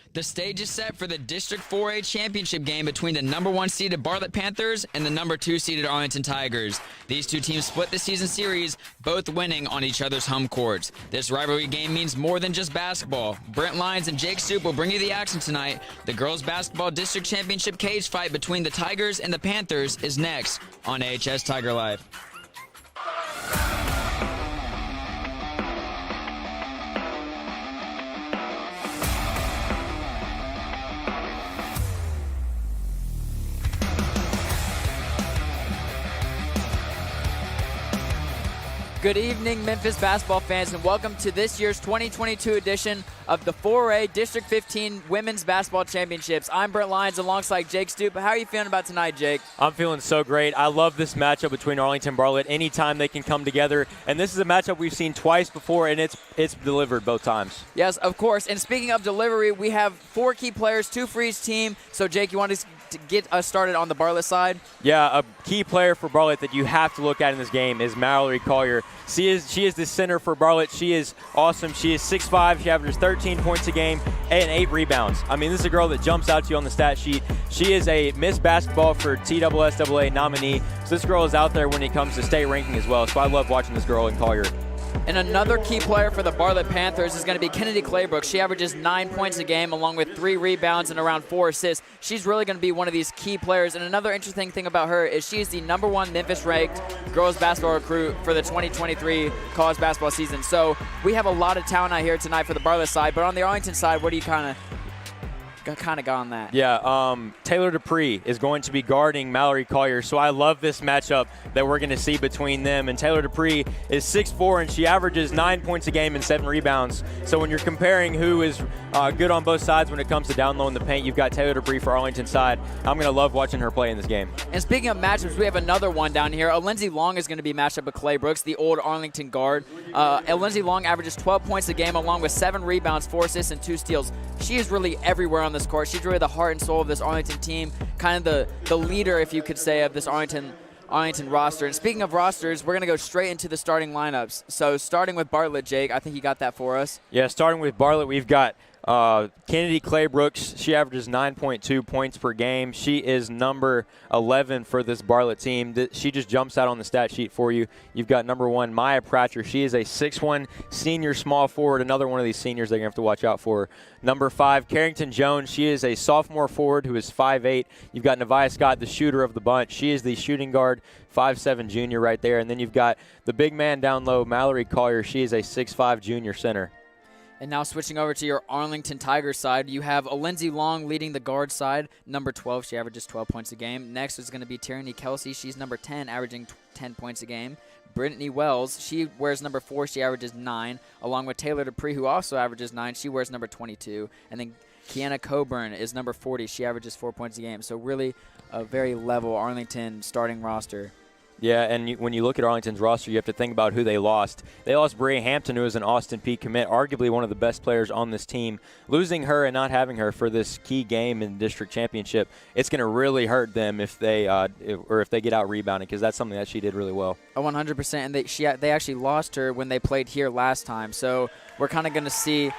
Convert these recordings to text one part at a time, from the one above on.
The stage is set for the District 4A championship game between the number 1 seeded Bartlett Panthers and the number 2 seeded Arlington Tigers. These two teams split the season series, both winning on each other's home courts. This rivalry game means more than just basketball. Brent Lyons and Jake Stoop will bring you the action tonight. The girls basketball district championship cage fight between the Tigers and the Panthers is next on AHS Tiger Life. Good evening, Memphis basketball fans, and welcome to this year's 2022 edition of the 4A District 15 Women's Basketball Championships. I'm Brent Lyons alongside Jake Stoop. How are you feeling about tonight, Jake? I'm feeling so great. I love this matchup between Arlington and Bartlett. Anytime they can come together, and this is a matchup we've seen twice before, and it's delivered both times. Yes, of course. And speaking of delivery, we have 4 key players, 2 for each team. So, Jake, you want to get us started on the Bartlett side? Yeah, a key player for Bartlett that you have to look at in this game is Mallory Collier. She is the center for Bartlett. She is awesome. She is 6'5". She averages 13 points a game and 8 rebounds. I mean, this is a girl that jumps out to you on the stat sheet. She is a Miss Basketball for THSPA nominee. So this girl is out there when it comes to state ranking as well. So I love watching this girl in Collier. And another key player for the Bartlett Panthers is going to be Kennedy Claybrook. She averages 9 points a game along with 3 rebounds and around 4 assists. She's really going to be one of these key players. And another interesting thing about her is she is the number 1 Memphis-ranked girls basketball recruit for the 2023 college basketball season. So we have a lot of talent out here tonight for the Bartlett side. But on the Arlington side, what do you kind of got on that? Yeah, Taylor Dupree is going to be guarding Mallory Collier, so I love this matchup that we're going to see between them. And Taylor Dupree is 6'4", and she averages 9 points a game and 7 rebounds. So when you're comparing who is good on both sides when it comes to down low in the paint, you've got Taylor Dupree for Arlington's side. I'm going to love watching her play in this game. And speaking of matchups, we have another one down here. Lindsay Long is going to be matched up with Clay Brooks, the old Arlington guard. Lindsay Long averages 12 points a game along with 7 rebounds, 4 assists, and 2 steals. She is really everywhere on this court. She's really the heart and soul of this Arlington team, kind of the leader, if you could say, of this Arlington roster. And speaking of rosters, we're going to go straight into the starting lineups. So starting with Bartlett, Jake, I think you got that for us. Yeah, starting with Bartlett, we've got Kennedy Claybrooks. She averages 9.2 points per game. She is number 11 for this Bartlett team. She just jumps out on the stat sheet for you. You've got number 1, Maya Pratcher. She is a 6'1" senior small forward, another one of these seniors they're going to have to watch out for. Number 5, Carrington Jones. She is a sophomore forward who is 5'8". You've got Nevaeh Scott, the shooter of the bunch. She is the shooting guard, 5'7" junior right there. And then you've got the big man down low, Mallory Collier. She is a 6'5" junior center. And now switching over to your Arlington Tigers side, you have Lindsay Long leading the guard side, number 12. She averages 12 points a game. Next is going to be Tierney Kelsey. She's number 10, averaging 10 points a game. Brittany Wells, she wears number 4. She averages 9, along with Taylor Dupree, who also averages 9. She wears number 22. And then Kiana Coburn is number 40. She averages 4 points a game. So really a very level Arlington starting roster. Yeah, and when you look at Arlington's roster, you have to think about who they lost. They lost Bria Hampton, who is an Austin Peay commit, arguably one of the best players on this team. Losing her and not having her for this key game in the district championship, it's going to really hurt them if they get out rebounded, because that's something that she did really well. 100%, and they actually lost her when they played here last time. So we're kind of going to see.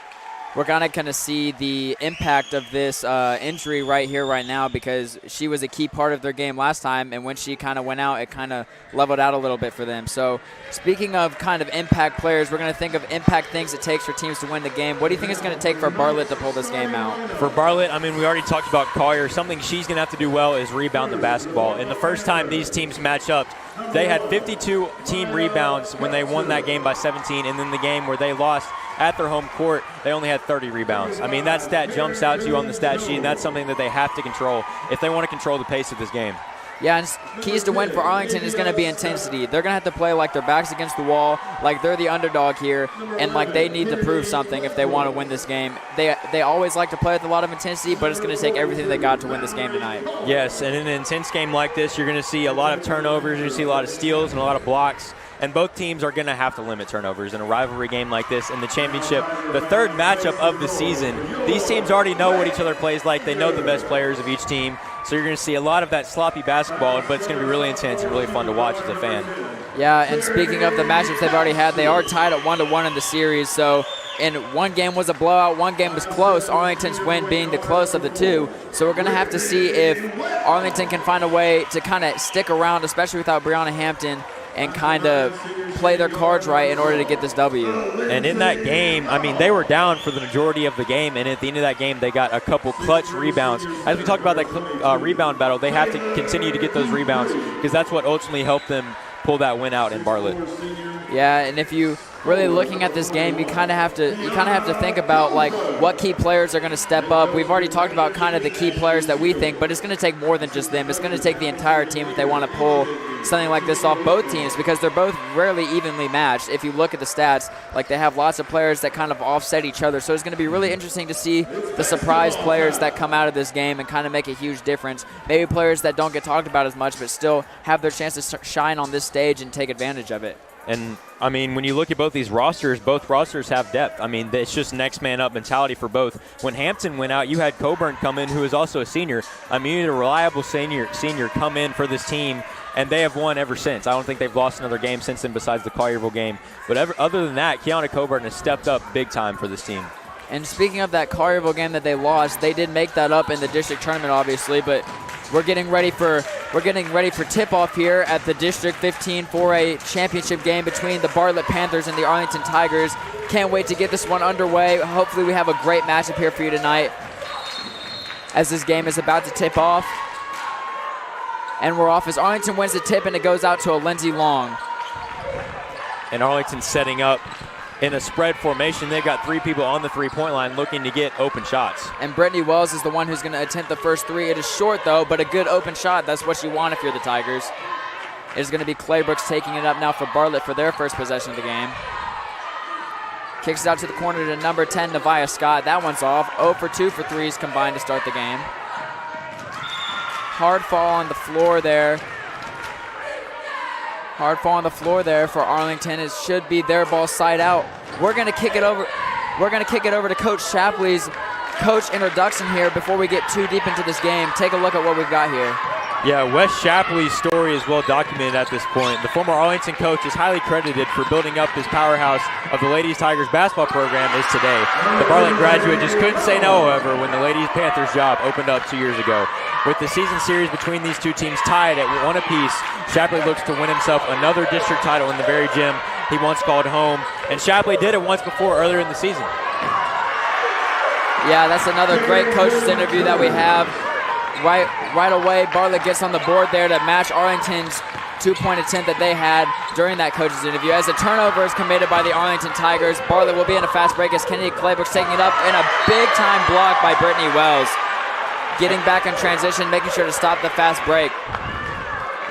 We're going to kind of see the impact of this injury right here, right now, because she was a key part of their game last time, and when she kind of went out, it kind of leveled out a little bit for them. So speaking of kind of impact players, we're going to think of impact things it takes for teams to win the game. What do you think it's going to take for Bartlett to pull this game out? For Bartlett, I mean, we already talked about Collier. Something she's going to have to do well is rebound the basketball. And the first time these teams match up, they had 52 team rebounds when they won that game by 17, and then the game where they lost at their home court, they only had 30 rebounds. I mean, that stat jumps out to you on the stat sheet, and that's something that they have to control if they want to control the pace of this game. Yeah, and keys to win for Arlington is going to be intensity. They're going to have to play like their back's against the wall, like they're the underdog here, and like they need to prove something if they want to win this game. They always like to play with a lot of intensity, but it's going to take everything they got to win this game tonight. Yes, and in an intense game like this, you're going to see a lot of turnovers, you're going to see a lot of steals and a lot of blocks. And both teams are going to have to limit turnovers in a rivalry game like this in the championship. The third matchup of the season, these teams already know what each other plays like. They know the best players of each team. So you're going to see a lot of that sloppy basketball, but it's going to be really intense and really fun to watch as a fan. Yeah, and speaking of the matchups they've already had, they are tied at 1-1 in the series. So and one game was a blowout, one game was close, Arlington's win being the close of the two. So we're going to have to see if Arlington can find a way to kind of stick around, especially without Brianna Hampton, and kind of play their cards right in order to get this W. And in that game, I mean, they were down for the majority of the game, and at the end of that game, they got a couple clutch rebounds. As we talked about that rebound battle, they have to continue to get those rebounds because that's what ultimately helped them pull that win out in Bartlett. Yeah, and if you really looking at this game, you kind of have to think about like what key players are going to step up. We've already talked about kind of the key players that we think, but it's going to take more than just them. It's going to take the entire team if they want to pull something like this off, both teams, because they're both rarely evenly matched. If you look at the stats, like they have lots of players that kind of offset each other. So it's going to be really interesting to see the surprise players that come out of this game and kind of make a huge difference. Maybe players that don't get talked about as much, but still have their chance to shine on this stage and take advantage of it. And, I mean, when you look at both these rosters, both rosters have depth. I mean, it's just next man up mentality for both. When Hampton went out, you had Coburn come in, who is also a senior. I mean, you had a reliable senior come in for this team, and they have won ever since. I don't think they've lost another game since then besides the Collierville game. But other than that, Kiana Coburn has stepped up big time for this team. And speaking of that Collierville game that they lost, they did make that up in the district tournament, obviously, but we're getting ready for tip-off here at the District 15 4A championship game between the Bartlett Panthers and the Arlington Tigers. Can't wait to get this one underway. Hopefully we have a great matchup here for you tonight as this game is about to tip off. And we're off as Arlington wins the tip, and it goes out to a Lindsey Long. And Arlington setting up in a spread formation. They've got three people on the three-point line looking to get open shots. And Brittany Wells is the one who's going to attempt the first three. It is short, though, but a good open shot. That's what you want if you're the Tigers. It is going to be Claybrooks taking it up now for Bartlett for their first possession of the game. Kicks it out to the corner to number 10, Nevaeh Scott. That one's off. 0 for 2 for threes combined to start the game. Hard fall on the floor there. Hard fall on the floor there for Arlington. It should be their ball side out. We're going to kick it over. We're going to kick it over to Coach Shapley's coach introduction here before we get too deep into this game. Take a look at what we've got here. Yeah, Wes Shapley's story is well documented at this point. The former Arlington coach is highly credited for building up this powerhouse of the Ladies Tigers basketball program is today. The Bartlett graduate just couldn't say no, however, when the Ladies Panthers job opened up 2 years ago. With the season series between these two teams tied at 1 apiece, Shapley looks to win himself another district title in the very gym he once called home. And Shapley did it once before earlier in the season. Yeah, that's another great coach's interview that we have. Right away, Bartlett gets on the board there to match Arlington's two-point attempt that they had during that coach's interview. As a turnover is committed by the Arlington Tigers, Bartlett will be in a fast break as Kennedy Claybrooks taking it up in a big-time block by Brittany Wells. Getting back in transition, making sure to stop the fast break.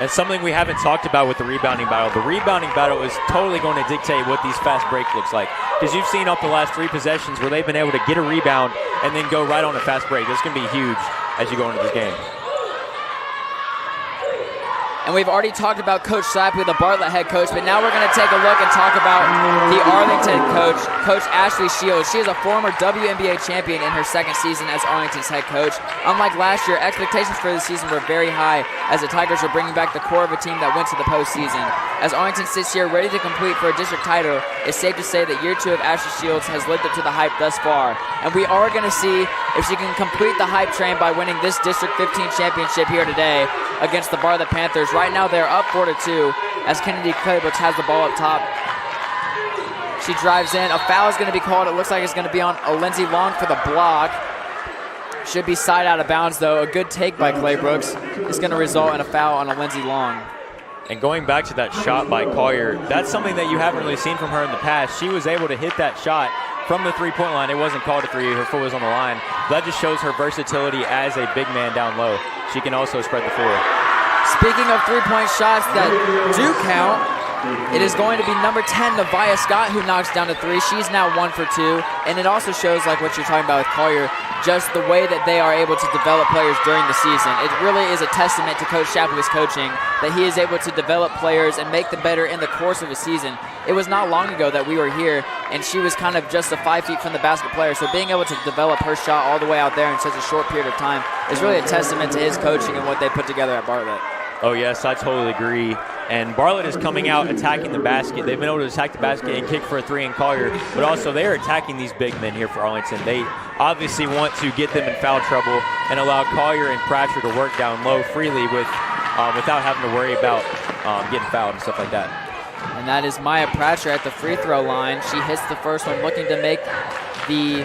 And something we haven't talked about with the rebounding battle. The rebounding battle is totally going to dictate what these fast breaks looks like. Because you've seen off the last 3 possessions where they've been able to get a rebound and then go right on a fast break. That's going to be huge as you go into this game. And we've already talked about Coach Shapley, the Bartlett head coach, but now we're going to take a look and talk about the Arlington coach, Coach Ashley Shields. She is a former WNBA champion in her second season as Arlington's head coach. Unlike last year, expectations for the season were very high as the Tigers are bringing back the core of a team that went to the postseason. As Arlington sits here ready to compete for a district title, it's safe to say that year 2 of Ashley Shields has lived up to the hype thus far. And we are going to see if she can complete the hype train by winning this District 15 championship here today against the Bartlett Panthers. Right now they're up 4-2 as Kennedy Claybrooks has the ball up top. She drives in. A foul is going to be called. It looks like it's going to be on Lindsey Long for the block. Should be side out of bounds, though. A good take by Claybrooks is going to result in a foul on Lindsey Long. And going back to that shot by Collier, that's something that you haven't really seen from her in the past. She was able to hit that shot from the three-point line. It wasn't called a three. Her foot was on the line. That just shows her versatility as a big man down low. She can also spread the floor. Speaking of three-point shots that do count, it is going to be number 10, Nevaeh Scott, who knocks down the three. She's now 1 for 2. And it also shows, like what you're talking about with Collier, just the way that they are able to develop players during the season. It really is a testament to Coach Shapley's coaching that he is able to develop players and make them better in the course of a season. It was not long ago that we were here, and she was kind of just a 5 feet from the basket player. So being able to develop her shot all the way out there in such a short period of time is really a testament to his coaching and what they put together at Bartlett. Oh, yes, I totally agree. And Bartlett is coming out attacking the basket. They've been able to attack the basket and kick for a three in Collier, but also they are attacking these big men here for Arlington. They obviously want to get them in foul trouble and allow Collier and Pratcher to work down low freely without having to worry about getting fouled and stuff like that. And that is Maya Pratcher at the free throw line. She hits the first one, looking to make the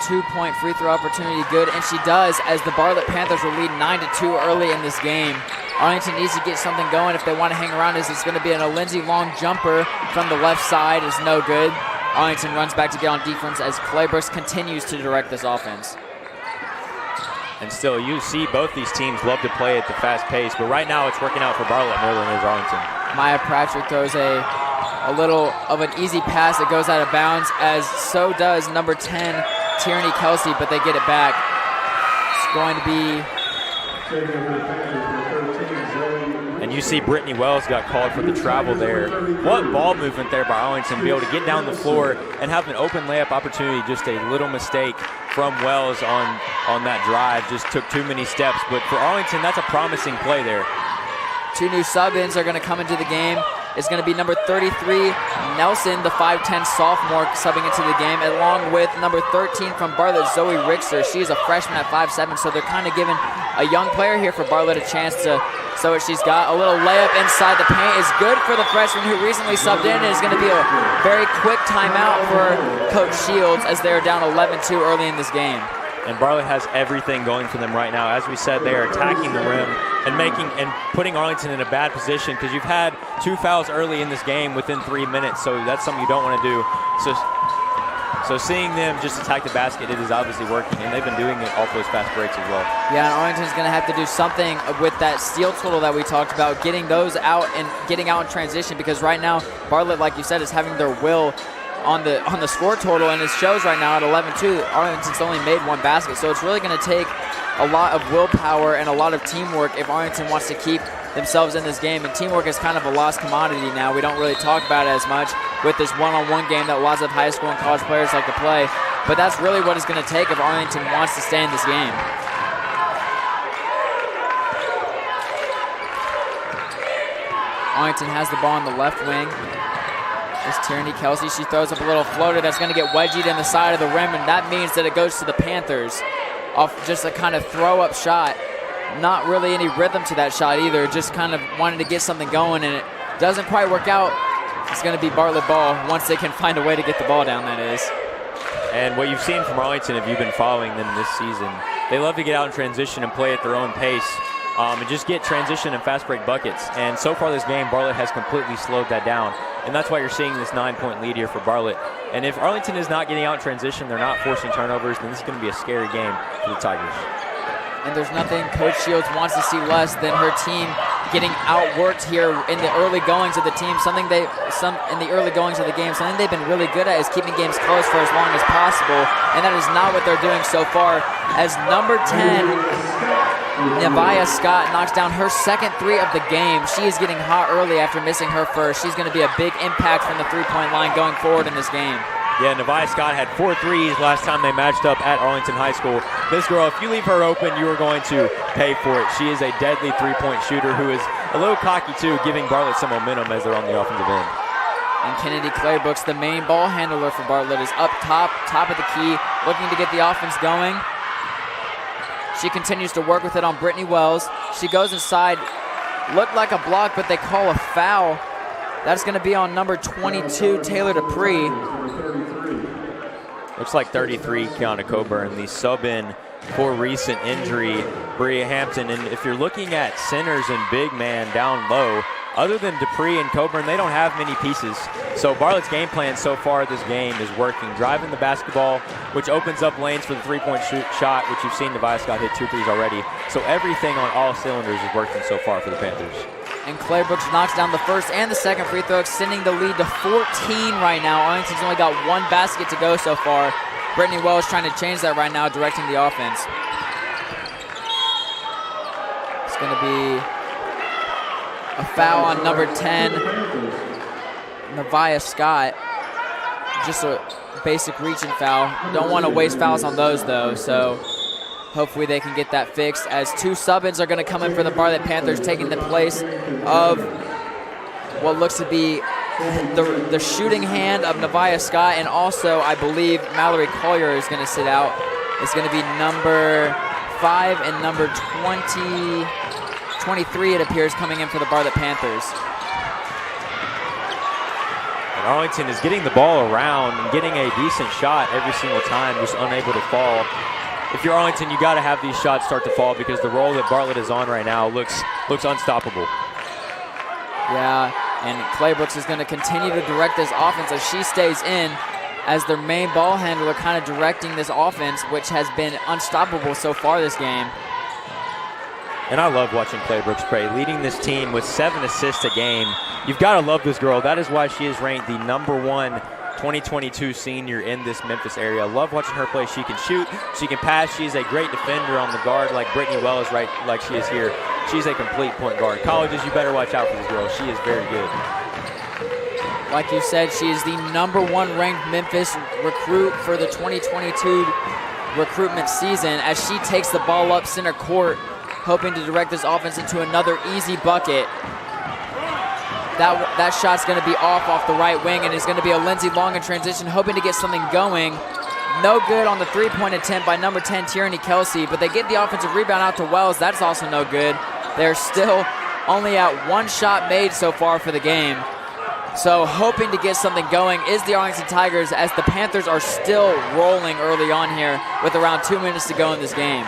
2-point free throw opportunity good, and she does, as the Bartlett Panthers will lead 9-2 early in this game. Arlington needs to get something going if they want to hang around, as it's going to be a Lindsay Long jumper from the left side is no good. Arlington runs back to get on defense as Claybrooks continues to direct this offense. And still, you see both these teams love to play at the fast pace, but right now it's working out for Bartlett more than it is Arlington. Maya Pratcher throws a little of an easy pass that goes out of bounds, as so does number 10, Tierney Kelsey, but they get it back. It's going to be... And you see Brittany Wells got called for the travel there. What ball movement there by Arlington to be able to get down the floor and have an open layup opportunity. Just a little mistake from Wells on that drive. Just took too many steps. But for Arlington, that's a promising play there. Two new sub-ins are going to come into the game. It's going to be number 33, Nelson, the 5'10 sophomore, subbing into the game, along with number 13 from Bartlett, Zoe Richter. She's a freshman at 5'7", so they're kind of giving a young player here for Bartlett a chance to show what she's got. A little layup inside the paint is good for the freshman who recently subbed in. It's going to be a very quick timeout for Coach Shields as they're down 11-2 early in this game. And Bartlett has everything going for them right now. As we said, they are attacking the rim and putting Arlington in a bad position, because you've had 2 fouls early in this game within 3 minutes, so that's something you don't want to do. So seeing them just attack the basket, it is obviously working, and they've been doing it off those fast breaks as well. Yeah, and Arlington's going to have to do something with that steal total that we talked about, getting those out and getting out in transition, because right now Bartlett, like you said, is having their will on the score total, and it shows right now at 11-2. Arlington's only made 1 basket, so it's really going to take a lot of willpower and a lot of teamwork if Arlington wants to keep themselves in this game. And teamwork is kind of a lost commodity now. We don't really talk about it as much with this one-on-one game that lots of high school and college players like to play, but that's really what it's going to take if Arlington wants to stay in this game. Arlington has the ball on the left wing. It's Tierney Kelsey. She throws up a little floater that's going to get wedgied in the side of the rim, and that means that it goes to the Panthers off just a kind of throw-up shot. Not really any rhythm to that shot either, just kind of wanted to get something going, and it doesn't quite work out. It's going to be Bartlett ball once they can find a way to get the ball down, that is. And what you've seen from Arlington, if you've been following them this season, they love to get out in transition and play at their own pace. And just get transition and fast break buckets. And so far this game, Bartlett has completely slowed that down. And that's why you're seeing this 9-point lead here for Bartlett. And if Arlington is not getting out in transition, they're not forcing turnovers, then this is going to be a scary game for the Tigers. And there's nothing Coach Shields wants to see less than her team getting outworked here in the early goings of the team. In the early goings of the game, something they've been really good at is keeping games close for as long as possible. And that is not what they're doing so far, as number 10, Nevaeh Scott, knocks down her second 3 of the game. She is getting hot early after missing her first. She's going to be a big impact from the 3-point line going forward in this game. Yeah, Nevaeh Scott had 4 threes last time they matched up at Arlington High School. This girl, if you leave her open, you are going to pay for it. She is a deadly 3-point shooter who is a little cocky too, giving Bartlett some momentum as they're on the offensive end. And Kennedy Claybrooks, the main ball handler for Bartlett, is up top of the key, looking to get the offense going. She continues to work with it on Brittany Wells. She goes inside. Looked like a block, but they call a foul. That's going to be on number 22, Taylor Dupree. Looks like 33, Kiana Coburn, the sub-in for recent injury, Bria Hampton. And if you're looking at centers and big man down low, other than Dupree and Coburn, they don't have many pieces. So Bartlett's game plan so far this game is working. Driving the basketball, which opens up lanes for the 3-point shot, which you've seen Nevaeh Scott hit 2 threes already. So everything on all cylinders is working so far for the Panthers. And Claybrooks knocks down the first and the second free throw, extending the lead to 14 right now. Arlington's only got 1 basket to go so far. Brittany Wells trying to change that right now, directing the offense. It's going to be a foul on number 10, Nevaeh Scott. Just a basic reaching foul. Don't want to waste fouls on those, though. So Hopefully they can get that fixed, as 2 sub-ins are going to come in for the Bartlett Panthers, taking the place of what looks to be the shooting hand of Nevaeh Scott, and also I believe Mallory Collier is going to sit out. It's going to be number 5 and number 23, it appears, coming in for the Bartlett Panthers. And Arlington is getting the ball around and getting a decent shot every single time, just unable to fall. If you're Arlington, you got to have these shots start to fall, because the role that Bartlett is on right now looks unstoppable. Yeah, and Claybrooks is going to continue to direct this offense as she stays in, as their main ball handler kind of directing this offense, which has been unstoppable so far this game. And I love watching Claybrooks play, leading this team with 7 assists a game. You've got to love this girl. That is why she is ranked the #1 2022 senior in this Memphis area. I love watching her play. She can shoot, she can pass. She's a great defender on the guard, like Brittany Wells, right, like she is here. She's a complete point guard. Colleges, you better watch out for this girl. She is very good. Like you said, she is the #1 ranked Memphis recruit for the 2022 recruitment season, as she takes the ball up center court, hoping to direct this offense into another easy bucket. That shot's going to be off the right wing, and it's going to be a Lindsey Long in transition, hoping to get something going. No good on the 3-point attempt by number 10, Tierney Kelsey, but they get the offensive rebound out to Wells. That's also no good. They're still only at 1 shot made so far for the game. So hoping to get something going is the Arlington Tigers, as the Panthers are still rolling early on here with around 2 minutes to go in this game.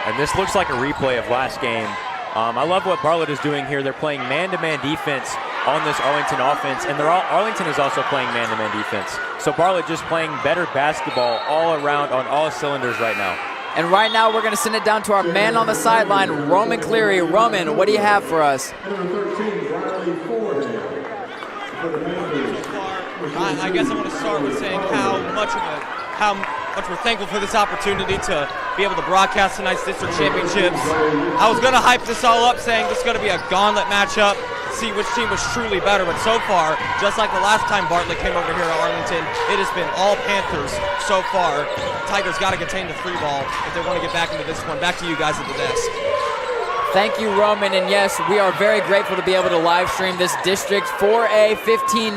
And this looks like a replay of last game. I love what Bartlett is doing here. They're playing man-to-man defense on this Arlington offense, and Arlington is also playing man-to-man defense. So Bartlett just playing better basketball all around on all cylinders right now. And right now we're going to send it down to our man on the sideline, Roman Cleary. Roman, what do you have for us? I guess I want to start with saying how much we're thankful for this opportunity to be able to broadcast tonight's district championships. I was going to hype this all up, saying this is going to be a gauntlet matchup, see which team was truly better, but so far, just like the last time Bartlett came over here to Arlington, it has been all Panthers so far. Tigers got to contain the 3 ball if they want to get back into this one. Back to you guys at the desk. Thank you, Roman, and yes, we are very grateful to be able to live stream this District 4A 15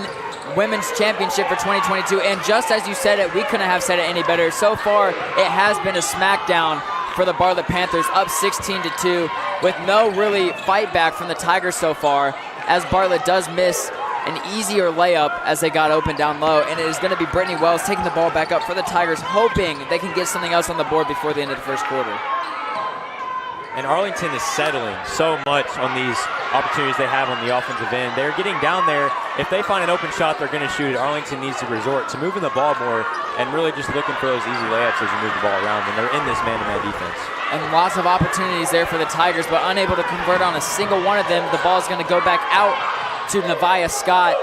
Women's Championship for 2022, and just as you said it, we couldn't have said it any better. So far, it has been a smackdown for the Bartlett Panthers, up 16-2, with no really fight back from the Tigers so far, as Bartlett does miss an easier layup as they got open down low, and it is going to be Brittany Wells taking the ball back up for the Tigers, hoping they can get something else on the board before the end of the first quarter. And Arlington is settling so much on these opportunities they have on the offensive end. They're getting down there. If they find an open shot, they're going to shoot it. Arlington needs to resort to moving the ball more and really just looking for those easy layups as you move the ball around when they're in this man-to-man defense. And lots of opportunities there for the Tigers, but unable to convert on a single one of them. The ball is going to go back out to Nevaeh Scott,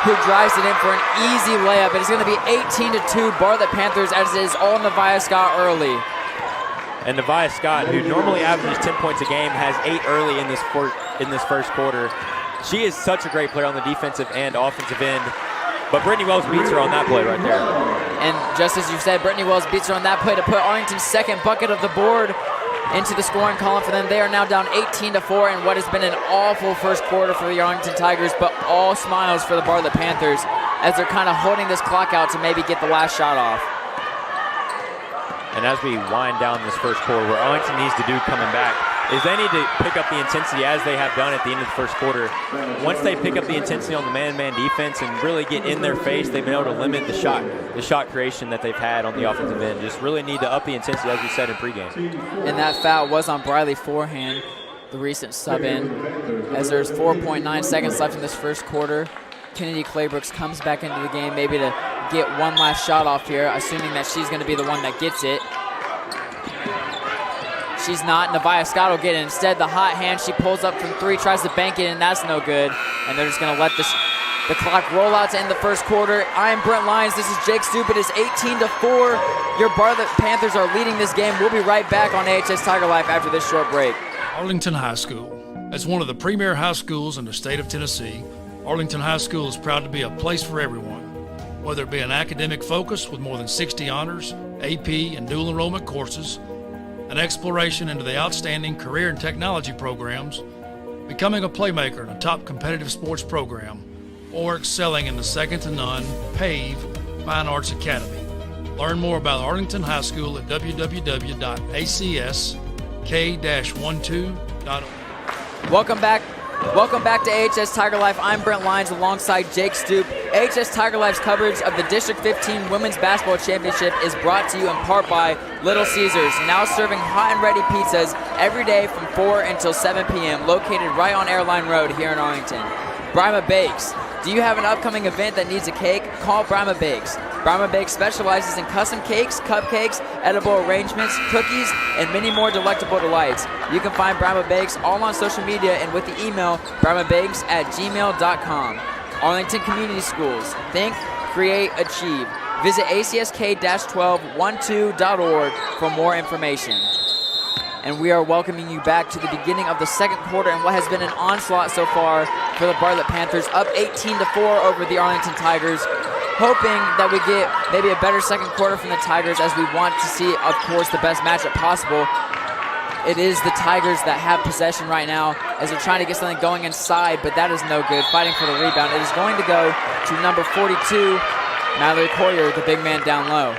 who drives it in for an easy layup. It is going to be 18-2 Bartlett Panthers, as it is all Nevaeh Scott early. And Nevaeh Scott, who normally averages 10 points a game, has 8 early in this first quarter. She is such a great player on the defensive and offensive end. But Brittany Wells beats her on that play right there. And just as you said, Brittany Wells beats her on that play to put Arlington's second bucket of the board into the scoring column for them. They are now down 18-4 in what has been an awful first quarter for the Arlington Tigers, but all smiles for the Bartlett Panthers, as they're kind of holding this clock out to maybe get the last shot off. And as we wind down this first quarter, what Arlington needs to do coming back is they need to pick up the intensity as they have done at the end of the first quarter. Once they pick up the intensity on the man-to-man defense and really get in their face, they've been able to limit the shot creation that they've had on the offensive end. Just really need to up the intensity, as we said in pregame. And that foul was on Briley Forehand, the recent sub-in, as there's 4.9 seconds left in this first quarter. Kennedy Claybrooks comes back into the game, maybe to get one last shot off here, assuming that she's going to be the one that gets it. She's not. Nevaeh Scott will get it. Instead, the hot hand, she pulls up from 3, tries to bank it, and that's no good. And they're just going to let the clock roll out to end the first quarter. I'm Brent Lyons. This is Jake Stupid. It's 18-4. Your Bartlett Panthers are leading this game. We'll be right back on AHS Tiger Life after this short break. Arlington High School. As one of the premier high schools in the state of Tennessee, Arlington High School is proud to be a place for everyone. Whether it be an academic focus with more than 60 honors, AP, and dual enrollment courses, an exploration into the outstanding career and technology programs, becoming a playmaker in a top competitive sports program, or excelling in the second-to-none PAVE Fine Arts Academy. Learn more about Arlington High School at www.acsk-12.org. Welcome back to AHS Tiger Life. I'm Brent Lyons alongside Jake Stoop. AHS Tiger Life's coverage of the District 15 Women's Basketball Championship is brought to you in part by Little Caesars, now serving hot and ready pizzas every day from 4 until 7 p.m., located right on Airline Road here in Arlington. Brima Bakes. Do you have an upcoming event that needs a cake? Call Brima Bakes. Brima Bakes specializes in custom cakes, cupcakes, edible arrangements, cookies, and many more delectable delights. You can find Brima Bakes all on social media and with the email brimabakes@gmail.com. Arlington Community Schools. Think, create, achieve. Visit acsk-1212.org for more information. And we are welcoming you back to the beginning of the second quarter and what has been an onslaught so far for the Bartlett Panthers, up 18-4 over the Arlington Tigers. Hoping that we get maybe a better second quarter from the Tigers, as we want to see, of course, the best matchup possible. It is the Tigers that have possession right now as they're trying to get something going inside, but that is no good. Fighting for the rebound. It is going to go to number 42, Mallory Collier, the big man down low.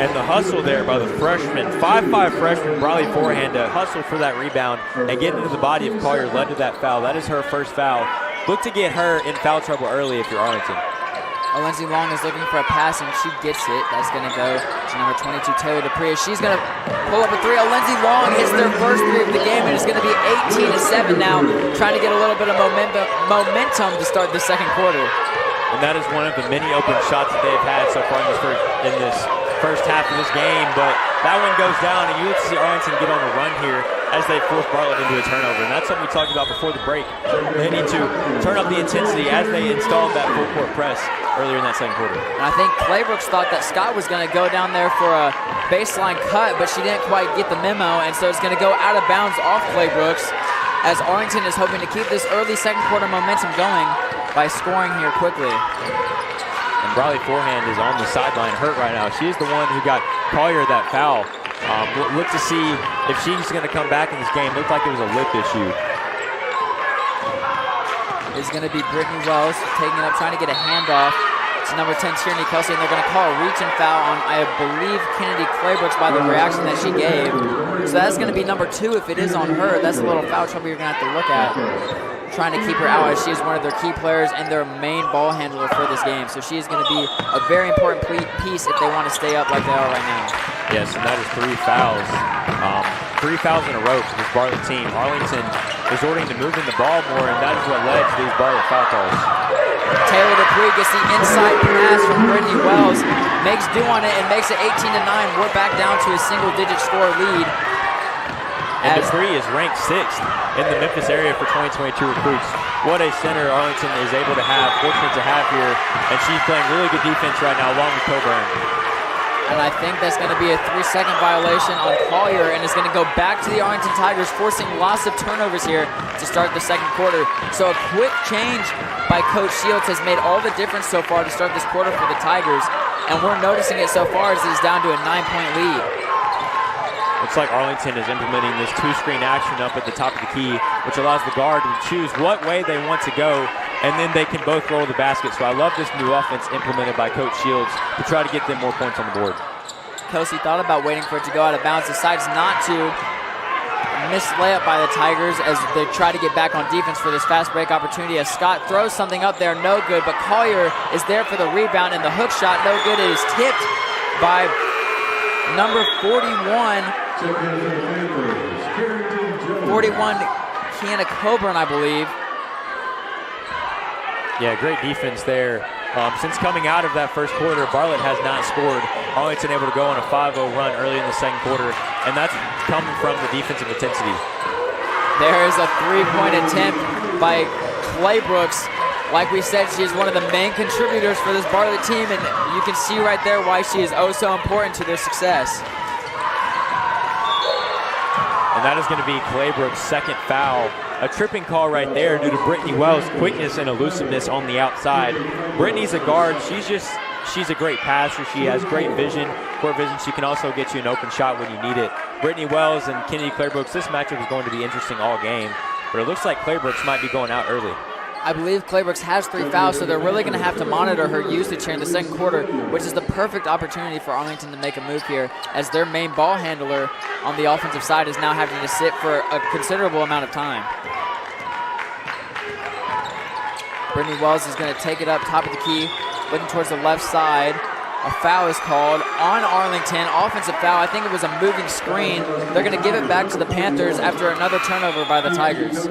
And the hustle there by the freshman, 5'5" freshman, Briley forehand to hustle for that rebound and get into the body of Collier led to that foul. That is her first foul. Look to get her in foul trouble early if you're Arlington. Lindsay Long is looking for a pass, and she gets it. That's going to go to number 22, Taylor Dupree. She's going to pull up a three. Lindsay Long hits their first three of the game, and it's going to be 18-7 now, trying to get a little bit of momentum to start the second quarter. And that is one of the many open shots that they've had so far in this first half of this game. But that one goes down, and you look to see Arlington get on a run here as they force Bartlett into a turnover. And that's something we talked about before the break. They need to turn up the intensity as they installed that full court press earlier in that second quarter. And I think Claybrooks thought that Scott was going to go down there for a baseline cut, but she didn't quite get the memo, and so it's going to go out of bounds off Claybrooks, as Arlington is hoping to keep this early second quarter momentum going by scoring here quickly. And Briley forehand is on the sideline, hurt right now. She is the one who got Collier that foul. Look to see if she's going to come back in this game. Looked like it was a lip issue. Is going to be Brittany Wells taking it up, trying to get a handoff to number 10, Tierney Kelsey, and they're going to call a reach and foul on, I believe, Kennedy Claybrooks by the reaction that she gave. So that's going to be number 2 if it is on her. That's a little foul trouble you're going to have to look at. Trying to keep her out, as she is one of their key players and their main ball handler for this game. So she is going to be a very important piece if they want to stay up like they are right now. Yes, and that is 3 fouls. 3 fouls in a row for this Bartlett team. Arlington resorting to moving the ball more, and that is what led to these Bartlett foul calls. Taylor Dupree gets the inside pass from Brittany Wells, makes do on it, and makes it 18-9. We're back down to a single-digit score lead. And Dupree is ranked 6th in the Memphis area for 2022 recruits. What a center Arlington is able to have, fortunate to have here, and she's playing really good defense right now along with Coburn. And I think that's going to be a 3-second violation on Collier, and it's going to go back to the Arlington Tigers, forcing lots of turnovers here to start the second quarter. So a quick change by Coach Shields has made all the difference so far to start this quarter for the Tigers, and we're noticing it so far as it is down to a 9-point lead. Looks like Arlington is implementing this 2-screen action up at the top of the key, which allows the guard to choose what way they want to go, and then they can both roll the basket. So I love this new offense implemented by Coach Shields to try to get them more points on the board. Kelsey thought about waiting for it to go out of bounds, decides not to. Missed layup by the Tigers as they try to get back on defense for this fast break opportunity, as Scott throws something up there, no good, but Collier is there for the rebound, and the hook shot, no good. It is tipped by number 41, Kiana Coburn, I believe. Yeah, great defense there. Since coming out of that first quarter, Bartlett has not scored. Arlington able to go on a 5-0 run early in the second quarter, and that's coming from the defensive intensity. There is a 3-point attempt by Claybrooks. Like we said, she is one of the main contributors for this Bartlett team, and you can see right there why she is oh so important to their success. And that is going to be Claybrooks' second foul. A tripping call right there due to Brittany Wells' quickness and elusiveness on the outside. Brittany's a guard. She's a great passer. She has great vision, court vision. She can also get you an open shot when you need it. Brittany Wells and Kennedy Clairbrooks, this matchup is going to be interesting all game, but it looks like Clairbrooks might be going out early. I believe Clairbrooks has 3 fouls, so they're really going to have to monitor her usage here in the second quarter, which is the perfect opportunity for Arlington to make a move here, as their main ball handler on the offensive side is now having to sit for a considerable amount of time. Brittany Wells is going to take it up top of the key, looking towards the left side. A foul is called on Arlington, offensive foul. I think it was a moving screen. They're going to give it back to the Panthers after another turnover by the Tigers.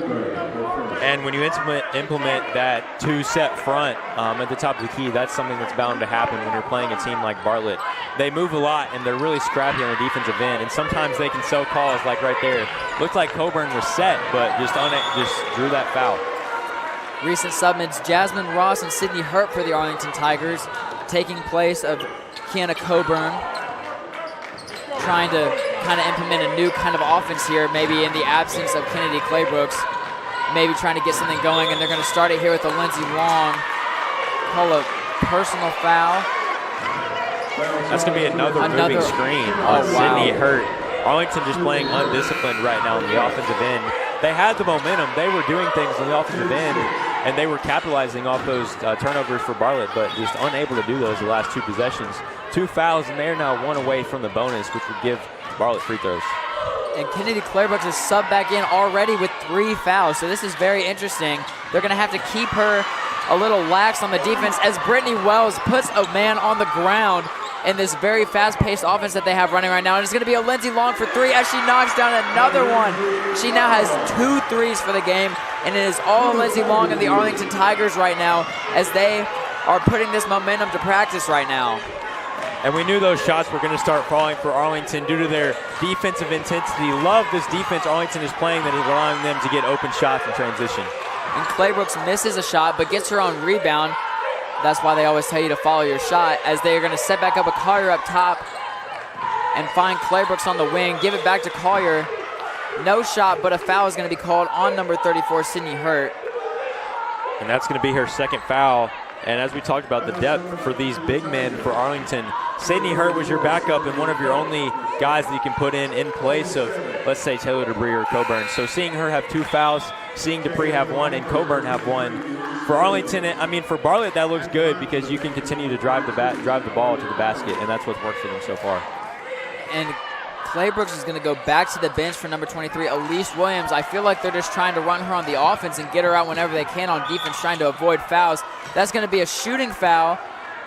And when you implement that 2-set front at the top of the key, that's something that's bound to happen when you're playing a team like Bartlett. They move a lot, and they're really scrappy on the defensive end, and sometimes they can sell calls like right there. Looked like Coburn was set, but just drew that foul. Recent submits, Jasmine Ross and Sydney Hurt for the Arlington Tigers, taking place of Kiana Coburn, trying to kind of implement a new kind of offense here, maybe in the absence of Kennedy Clairbrooks. Maybe trying to get something going, and they're going to start it here with the Lindsey Long. Call a personal foul. That's going to be another moving screen on Sydney Hurt. Arlington just playing undisciplined right now on the offensive end. They had the momentum. They were doing things on the offensive end, and they were capitalizing off those turnovers for Bartlett, but just unable to do those the last 2 possessions. 2 fouls, and they are now 1 away from the bonus, which would give Bartlett free throws. And Kennedy Clairbrooks is subbed back in already with 3 fouls, so this is very interesting. They're going to have to keep her a little lax on the defense as Brittany Wells puts a man on the ground in this very fast-paced offense that they have running right now. And it's going to be a Lindsey Long for 3 as she knocks down another one. She now has 2 threes for the game, and it is all Lindsey Long and the Arlington Tigers right now as they are putting this momentum to practice right now. And we knew those shots were going to start falling for Arlington due to their defensive intensity. Love this defense Arlington is playing that is allowing them to get open shots in transition. And Clairbrooks misses a shot but gets her own rebound. That's why they always tell you to follow your shot, as they are going to set back up a Collier up top and find Clairbrooks on the wing. Give it back to Collier. No shot, but a foul is going to be called on number 34, Sydney Hurt. And that's going to be her second foul. And as we talked about, the depth for these big men for Arlington, Sydney Hurt was your backup and one of your only guys that you can put in place of, let's say, Taylor Dupree or Coburn. So seeing her have 2 fouls, seeing Dupree have 1 and Coburn have 1. For Arlington, I mean, for Bartlett, that looks good because you can continue to drive the ball to the basket, and that's what's worked for them so far. And Clairbrooks is going to go back to the bench for number 23, Elise Williams. I feel like they're just trying to run her on the offense and get her out whenever they can on defense, trying to avoid fouls. That's going to be a shooting foul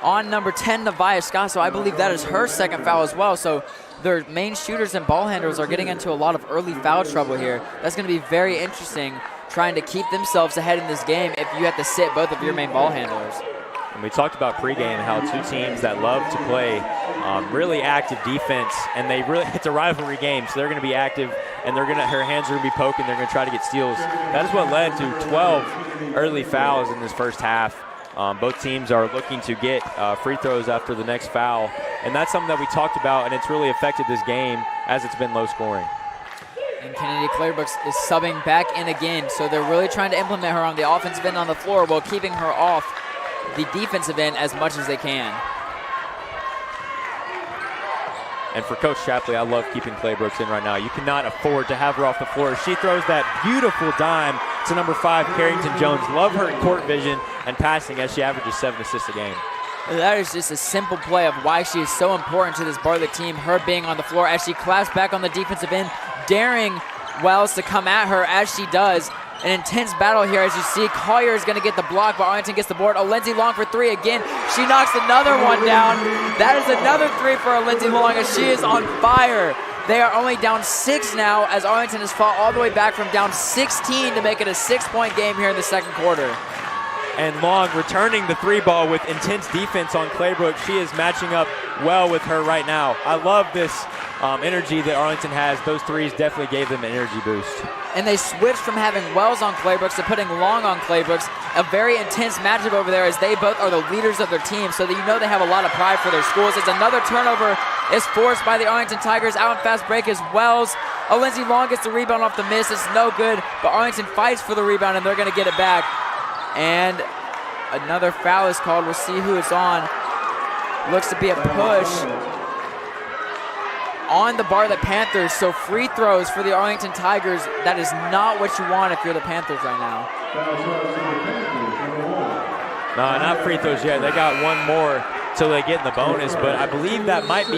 on number 10, Nevaeh Scott. So I believe that is her second foul as well. So their main shooters and ball handlers are getting into a lot of early foul trouble here. That's going to be very interesting, trying to keep themselves ahead in this game if you have to sit both of your main ball handlers. And we talked about pregame how 2 teams that love to play really active defense, and it's a rivalry game, so they're going to be active, and her hands are going to be poking. They're going to try to get steals. That is what led to 12 early fouls in this first half. Both teams are looking to get free throws after the next foul, and that's something that we talked about, and it's really affected this game as it's been low scoring. And Kennedy Clairbrooks is subbing back in again, so they're really trying to implement her on the offensive end on the floor while keeping her off the defensive end as much as they can. And for Coach Shapley, I love keeping Clairbrooks in right now. You cannot afford to have her off the floor. She throws that beautiful dime to number 5, Carrington Jones. Love her court vision and passing as she averages 7 assists a game. That is just a simple play of why she is so important to this Bartlett team, her being on the floor as she clasps back on the defensive end, daring Wells to come at her as she does. An intense battle here as you see. Collier is going to get the block, but Arlington gets the board. Lindsey Long for 3 again. She knocks another one down. That is another 3 for Lindsey Long as she is on fire. They are only down 6 now as Arlington has fought all the way back from down 16 to make it a 6-point game here in the second quarter. And Long returning the 3 ball with intense defense on Clairbrooks. She is matching up well with her right now. I love this energy that Arlington has. Those 3s definitely gave them an energy boost. And they switched from having Wells on Clairbrooks to putting Long on Clairbrooks. A very intense matchup over there as they both are the leaders of their team, so that you know they have a lot of pride for their schools. As another turnover is forced by the Arlington Tigers. Out in fast break is Wells. Lindsey Long gets the rebound off the miss. It's no good, but Arlington fights for the rebound, and they're going to get it back. And another foul is called. We'll see who it's on. Looks to be a push on the Bartlett Panthers. So free throws for the Arlington Tigers. That is not what you want if you're the Panthers right now. No, not free throws yet. They got one more till they get in the bonus, but I believe that might be